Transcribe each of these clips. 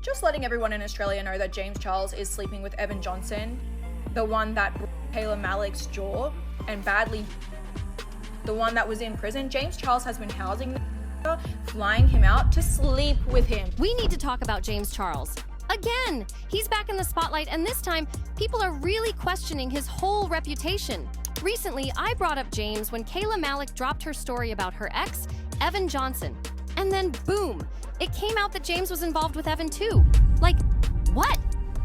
Just letting everyone in Australia know that James Charles is sleeping with Evan Johnson, the one that broke Kayla Malec's jaw and badly, the one that was in prison. James Charles has been housing the flying him out to sleep with him. We need to talk about James Charles. Again, he's back in the spotlight, and this time, people are really questioning his whole reputation. Recently, I brought up James when Kayla Malik dropped her story about her ex, Evan Johnson. And then boom, it came out that James was involved with Evan too. Like, what?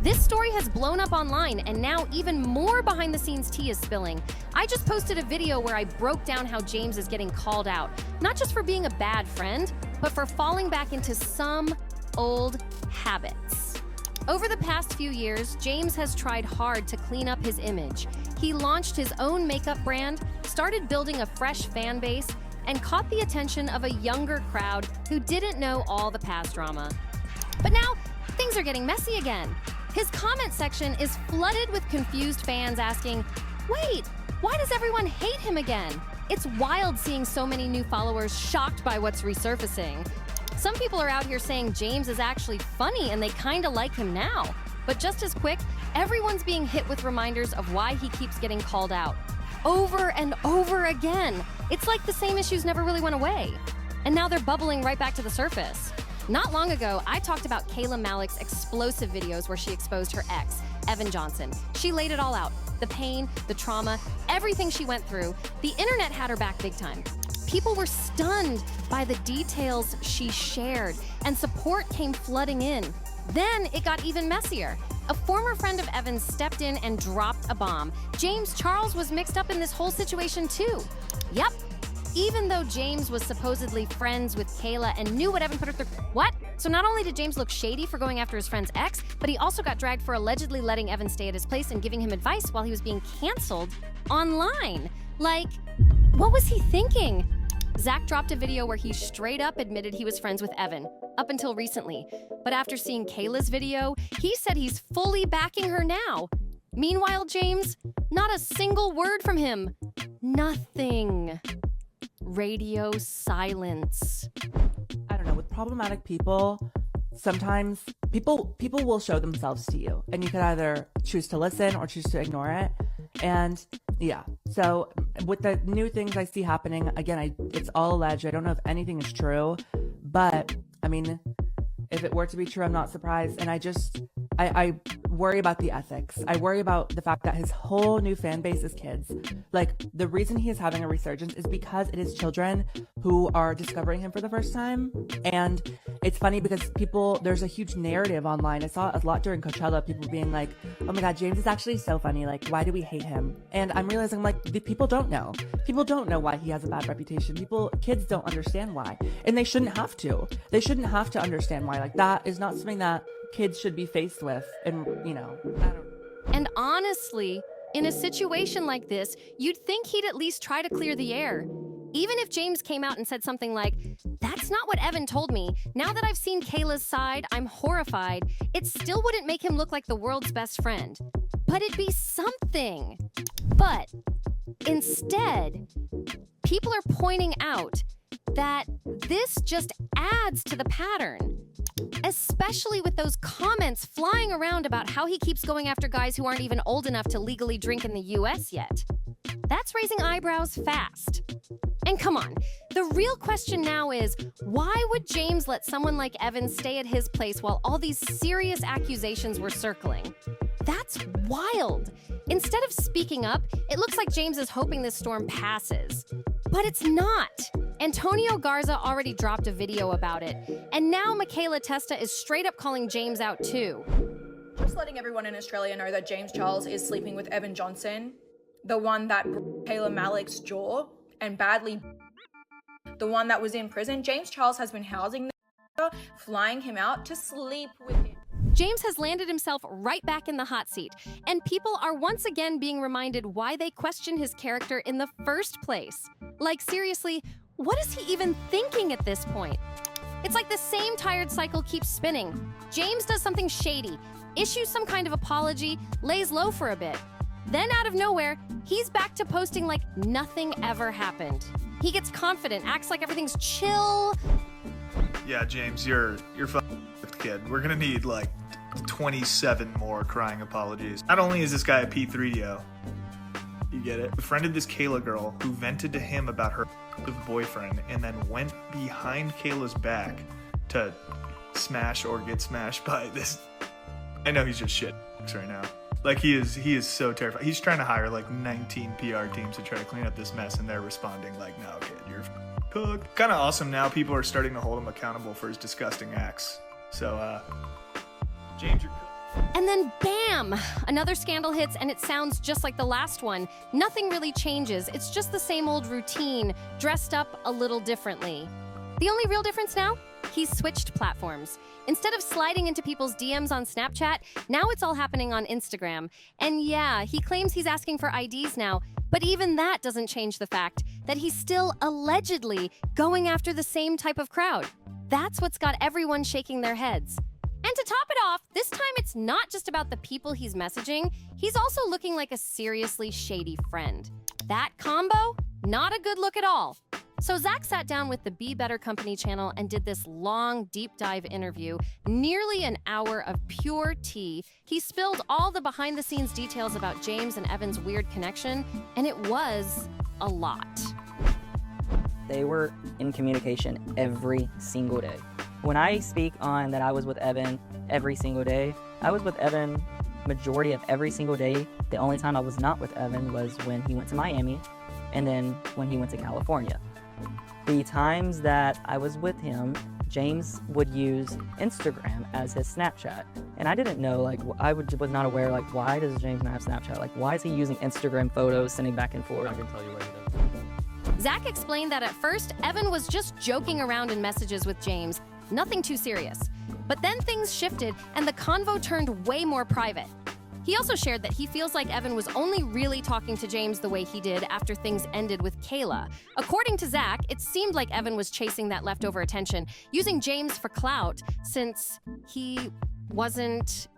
This story has blown up online, and now even more behind-the-scenes tea is spilling. I just posted a video where I broke down how James is getting called out, not just for being a bad friend, but for falling back into some old habits. Over the past few years, James has tried hard to clean up his image. He launched his own makeup brand, started building a fresh fan base, and caught the attention of a younger crowd who didn't know all the past drama. But now, things are getting messy again. His comment section is flooded with confused fans asking, wait, why does everyone hate him again? It's wild seeing so many new followers shocked by what's resurfacing. Some people are out here saying James is actually funny and they kinda like him now. But just as quick, everyone's being hit with reminders of why he keeps getting called out. Over and over again. It's like the same issues never really went away. And now they're bubbling right back to the surface. Not long ago, I talked about Kayla Malec's explosive videos where she exposed her ex, Evan Johnson. She laid it all out. The pain, the trauma, everything she went through. The internet had her back big time. People were stunned by the details she shared, and support came flooding in. Then it got even messier. A former friend of Evan's stepped in and dropped a bomb. James Charles was mixed up in this whole situation too. Yep. Even though James was supposedly friends with Kayla and knew what Evan put her through. What? So not only did James look shady for going after his friend's ex, but he also got dragged for allegedly letting Evan stay at his place and giving him advice while he was being canceled online. Like, what was he thinking? Zach dropped a video where he straight up admitted he was friends with Evan, up until recently. But after seeing Kayla's video, he said he's fully backing her now. Meanwhile, James, not a single word from him. Nothing. Radio silence. I don't know, with problematic people, sometimes people will show themselves to you, and you can either choose to listen or choose to ignore it. And yeah, so with the new things I see happening, again, it's all alleged. I don't know if anything is true, but I mean, if it were to be true, I'm not surprised. And I worry about the ethics. I worry about the fact that his whole new fan base is kids. Like, the reason he is having a resurgence is because it is children who are discovering him for the first time. And it's funny because there's a huge narrative online. I saw a lot during Coachella, people being like, oh my God, James is actually so funny. Like, why do we hate him? And I'm realizing, like, the people don't know. People don't know why he has a bad reputation. Kids don't understand why. And they shouldn't have to. They shouldn't have to understand why. Like, that is not something that kids should be faced with. And, I don't. And honestly, in a situation like this, you'd think he'd at least try to clear the air. Even if James came out and said something like, that's not what Evan told me. Now that I've seen Kayla's side, I'm horrified. It still wouldn't make him look like the world's best friend. But it'd be something. But instead, people are pointing out that this just adds to the pattern. Especially with those comments flying around about how he keeps going after guys who aren't even old enough to legally drink in the US yet. That's raising eyebrows fast. And come on, the real question now is, why would James let someone like Evan stay at his place while all these serious accusations were circling? That's wild. Instead of speaking up, it looks like James is hoping this storm passes. But it's not. Antonio Garza already dropped a video about it. And now Michaela Testa is straight up calling James out too. Just letting everyone in Australia know that James Charles is sleeping with Evan Johnson, the one that broke Kayla Malec's jaw and badly, the one that was in prison. James Charles has been housing the flying him out to sleep with him. James has landed himself right back in the hot seat, and people are once again being reminded why they question his character in the first place. Like, seriously, what is he even thinking at this point? It's like the same tired cycle keeps spinning. James does something shady, issues some kind of apology, lays low for a bit. Then out of nowhere, he's back to posting like nothing ever happened. He gets confident, acts like everything's chill. Yeah, James, you're fucked. kid. We're gonna need like 27 more crying apologies. Not only is this guy a P3O, you get it, befriended this Kayla girl who vented to him about her boyfriend and then went behind Kayla's back to smash or get smashed by this. I know he's just shit right now. Like he is so terrified. He's trying to hire like 19 PR teams to try to clean up this mess, and they're responding like, no, kid, you're cooked. Kind of awesome now. People are starting to hold him accountable for his disgusting acts. So, James, you're cooked. And then bam! Another scandal hits, and it sounds just like the last one. Nothing really changes. It's just the same old routine, dressed up a little differently. The only real difference now? He's switched platforms. Instead of sliding into people's DMs on Snapchat, now it's all happening on Instagram. And yeah, he claims he's asking for IDs now, but even that doesn't change the fact that he's still allegedly going after the same type of crowd. That's what's got everyone shaking their heads. And to top it off, this time it's not just about the people he's messaging, he's also looking like a seriously shady friend. That combo? Not a good look at all. So Zach sat down with the Be Better Company channel and did this long, deep dive interview, nearly an hour of pure tea. He spilled all the behind the scenes details about James and Evan's weird connection, and it was a lot. They were in communication every single day. When I speak on that I was with Evan every single day, I was with Evan majority of every single day. The only time I was not with Evan was when he went to Miami and then when he went to California. The times that I was with him, James would use Instagram as his Snapchat. And I didn't know, was not aware, why does James not have Snapchat? Why is he using Instagram photos, sending back and forth? I can tell you what he does. Zach explained that at first, Evan was just joking around in messages with James, nothing too serious. But then things shifted and the convo turned way more private. He also shared that he feels like Evan was only really talking to James the way he did after things ended with Kayla. According to Zach, it seemed like Evan was chasing that leftover attention, using James for clout, since he wasn't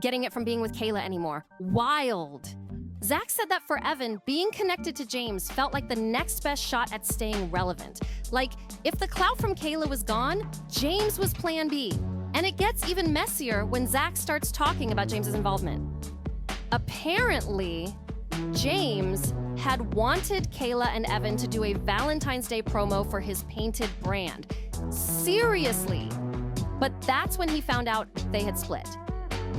getting it from being with Kayla anymore. Wild. Zach said that for Evan, being connected to James felt like the next best shot at staying relevant. Like, if the clout from Kayla was gone, James was plan B. And it gets even messier when Zach starts talking about James's involvement. Apparently, James had wanted Kayla and Evan to do a Valentine's Day promo for his painted brand. Seriously. But that's when he found out they had split.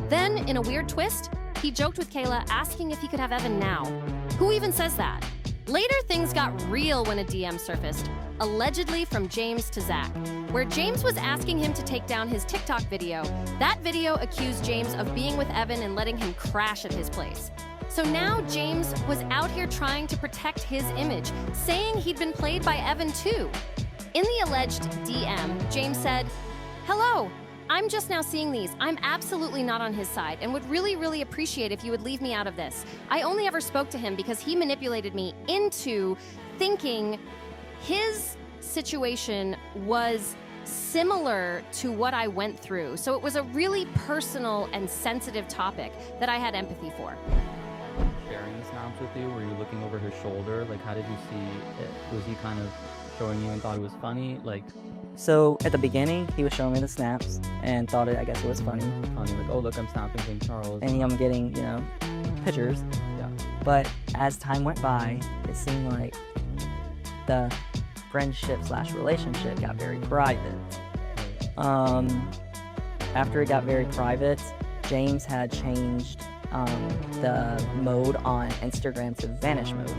Then, in a weird twist, he joked with Kayla asking if he could have Evan now. Who even says that? Later, things got real when a DM surfaced, allegedly from James to Zach, where James was asking him to take down his TikTok video. That video accused James of being with Evan and letting him crash at his place. So now James was out here trying to protect his image, saying he'd been played by Evan too. In the alleged DM, James said, "Hello, I'm just now seeing these. I'm absolutely not on his side and would really, really appreciate if you would leave me out of this. I only ever spoke to him because he manipulated me into thinking his situation was similar to what I went through. So it was a really personal and sensitive topic that I had empathy for." Sharing the snaps with you, were you looking over his shoulder? How did you see it? Was he kind of showing you and thought it was funny? So at the beginning, he was showing me the snaps and thought I guess it was funny. Oh, look, I'm snapping James Charles. And I'm getting, pictures. Yeah. But as time went by, it seemed like the friendship/relationship got very private. After it got very private, James had changed the mode on Instagram to vanish mode.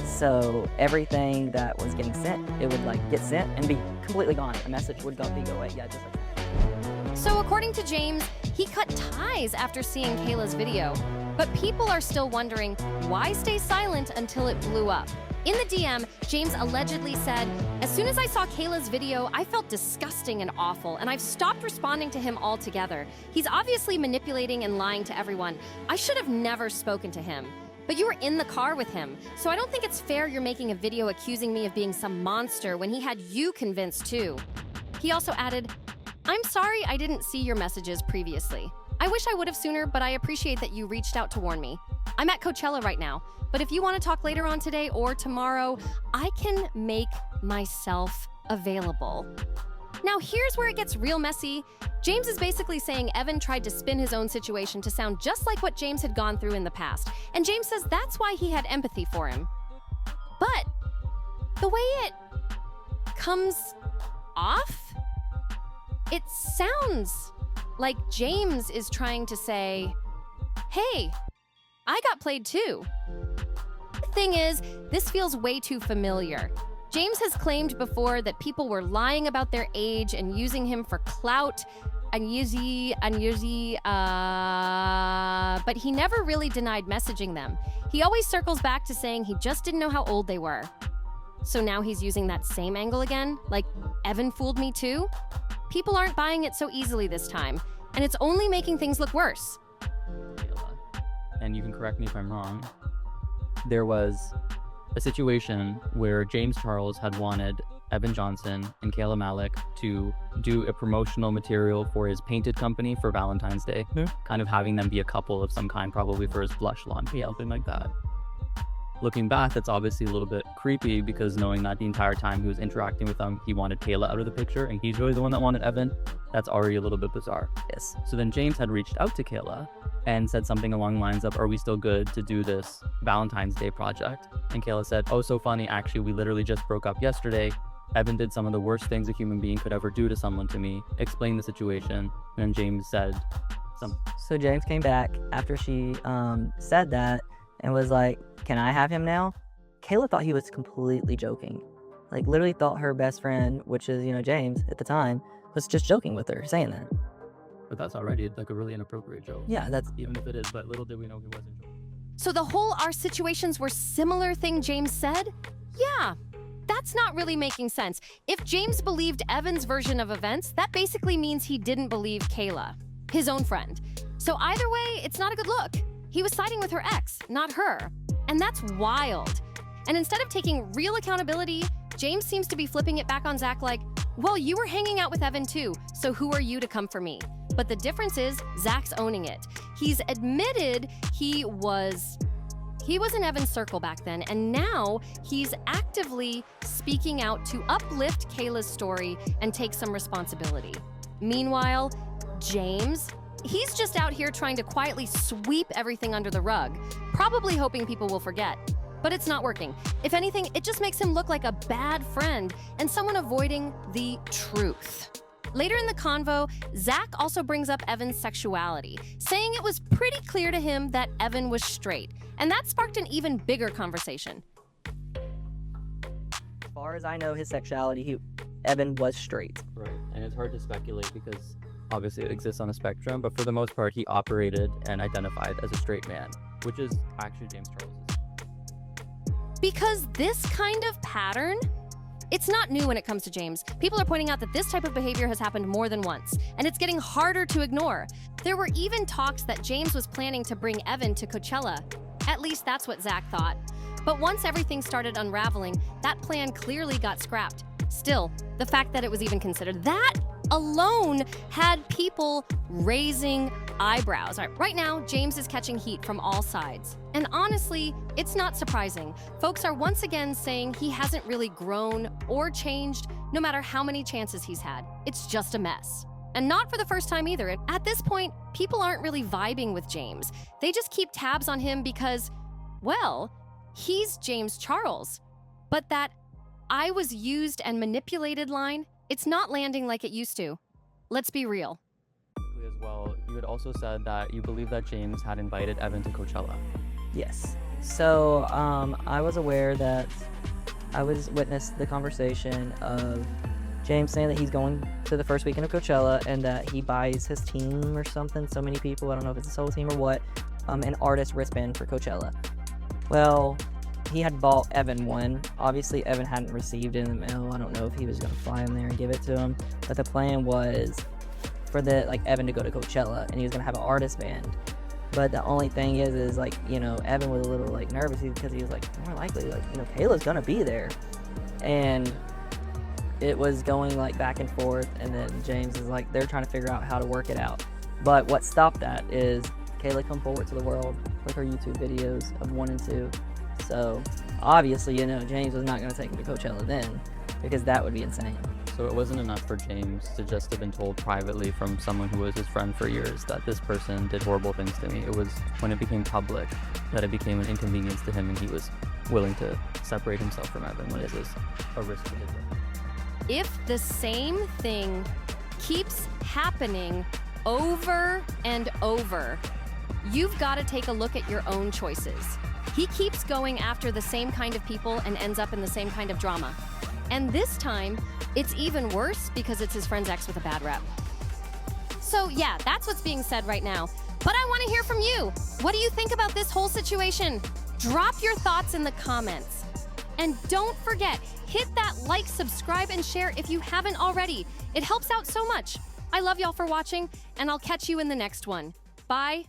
So everything that was getting sent, it would get sent and be completely gone. A message would go away. Yeah, just like that. So according to James, he cut ties after seeing Kayla's video. But people are still wondering, why stay silent until it blew up? In the DM, James allegedly said, "As soon as I saw Kayla's video, I felt disgusting and awful, and I've stopped responding to him altogether. He's obviously manipulating and lying to everyone. I should have never spoken to him. But you were in the car with him, so I don't think it's fair you're making a video accusing me of being some monster when he had you convinced too." He also added, "I'm sorry I didn't see your messages previously. I wish I would have sooner, but I appreciate that you reached out to warn me. I'm at Coachella right now, but if you want to talk later on today or tomorrow, I can make myself available." Now here's where it gets real messy. James is basically saying Evan tried to spin his own situation to sound just like what James had gone through in the past. And James says that's why he had empathy for him. But the way it comes off, it sounds like James is trying to say, hey, I got played too. The thing is, this feels way too familiar. James has claimed before that people were lying about their age and using him for clout, but he never really denied messaging them. He always circles back to saying he just didn't know how old they were. So now he's using that same angle again? Like, Evan fooled me too? People aren't buying it so easily this time, and it's only making things look worse. And you can correct me if I'm wrong. There was a situation where James Charles had wanted Evan Johnson and Kayla Malik to do a promotional material for his painted company for Valentine's Day, kind of having them be a couple of some kind, probably for his blush launch, something like that. Looking back, that's obviously a little bit creepy because knowing that the entire time he was interacting with them, he wanted Kayla out of the picture and he's really the one that wanted Evan, that's already a little bit bizarre. Yes. So then James had reached out to Kayla and said something along the lines of, are we still good to do this Valentine's Day project? And Kayla said, oh, so funny, actually, we literally just broke up yesterday. Evan did some of the worst things a human being could ever do to someone to me. Explain the situation. And then James said So James came back after she said that and was like, can I have him now? Kayla thought he was completely joking. Like, literally thought her best friend, which is, James at the time, was just joking with her, saying that. But that's already like a really inappropriate joke. Yeah, that's... Even if it is, but little did we know he wasn't joking. So the whole our situations were similar thing James said? Yeah, that's not really making sense. If James believed Evan's version of events, that basically means he didn't believe Kayla, his own friend. So either way, it's not a good look. He was siding with her ex, not her. And that's wild. And instead of taking real accountability, James seems to be flipping it back on Zach like, well, you were hanging out with Evan too, so who are you to come for me? But the difference is Zach's owning it. He's admitted he was in Evan's circle back then, and now he's actively speaking out to uplift Kayla's story and take some responsibility. Meanwhile, James, he's just out here trying to quietly sweep everything under the rug, probably hoping people will forget. But it's not working. If anything, it just makes him look like a bad friend and someone avoiding the truth. Later in the convo, Zach also brings up Evan's sexuality, saying it was pretty clear to him that Evan was straight, and that sparked an even bigger conversation. As far as I know, his sexuality, Evan was straight. Right, and it's hard to speculate because obviously it exists on a spectrum, but for the most part, he operated and identified as a straight man, which is actually James Charles's. Because this kind of pattern, it's not new when it comes to James. People are pointing out that this type of behavior has happened more than once, and it's getting harder to ignore. There were even talks that James was planning to bring Evan to Coachella. At least that's what Zach thought. But once everything started unraveling, that plan clearly got scrapped. Still, the fact that it was even considered, that alone had people raising eyebrows. Right now, James is catching heat from all sides. And honestly, it's not surprising. Folks are once again saying he hasn't really grown or changed, no matter how many chances he's had. It's just a mess. And not for the first time either. At this point, people aren't really vibing with James. They just keep tabs on him because, well, he's James Charles. But that "I was used and manipulated" line, it's not landing like it used to. Let's be real. As well, you had also said that you believe that James had invited Evan to Coachella. Yes. So I was aware that I witnessed the conversation of James saying that he's going to the first weekend of Coachella and that he buys his team or something, so many people, I don't know if it's his whole team or what, an artist wristband for Coachella. Well, he had bought Evan one. Obviously, Evan hadn't received it in the mail. I don't know if he was going to fly him there and give it to him, but the plan was for Evan to go to Coachella and he was going to have an artist band. But the only thing is Evan was a little nervous because he was more likely Kayla's going to be there. And it was going back and forth, and then James is they're trying to figure out how to work it out. But what stopped that is Kayla come forward to the world with her YouTube videos of 1 and 2. So obviously, James was not going to take him to Coachella then, because that would be insane. So it wasn't enough for James to just have been told privately from someone who was his friend for years that this person did horrible things to me. It was when it became public that it became an inconvenience to him, and he was willing to separate himself from Evan when it was a risk to his life. If the same thing keeps happening over and over, you've got to take a look at your own choices. He keeps going after the same kind of people and ends up in the same kind of drama. And this time, it's even worse because it's his friend's ex with a bad rep. So yeah, that's what's being said right now. But I want to hear from you. What do you think about this whole situation? Drop your thoughts in the comments. And don't forget, hit that like, subscribe, and share if you haven't already. It helps out so much. I love y'all for watching, and I'll catch you in the next one. Bye.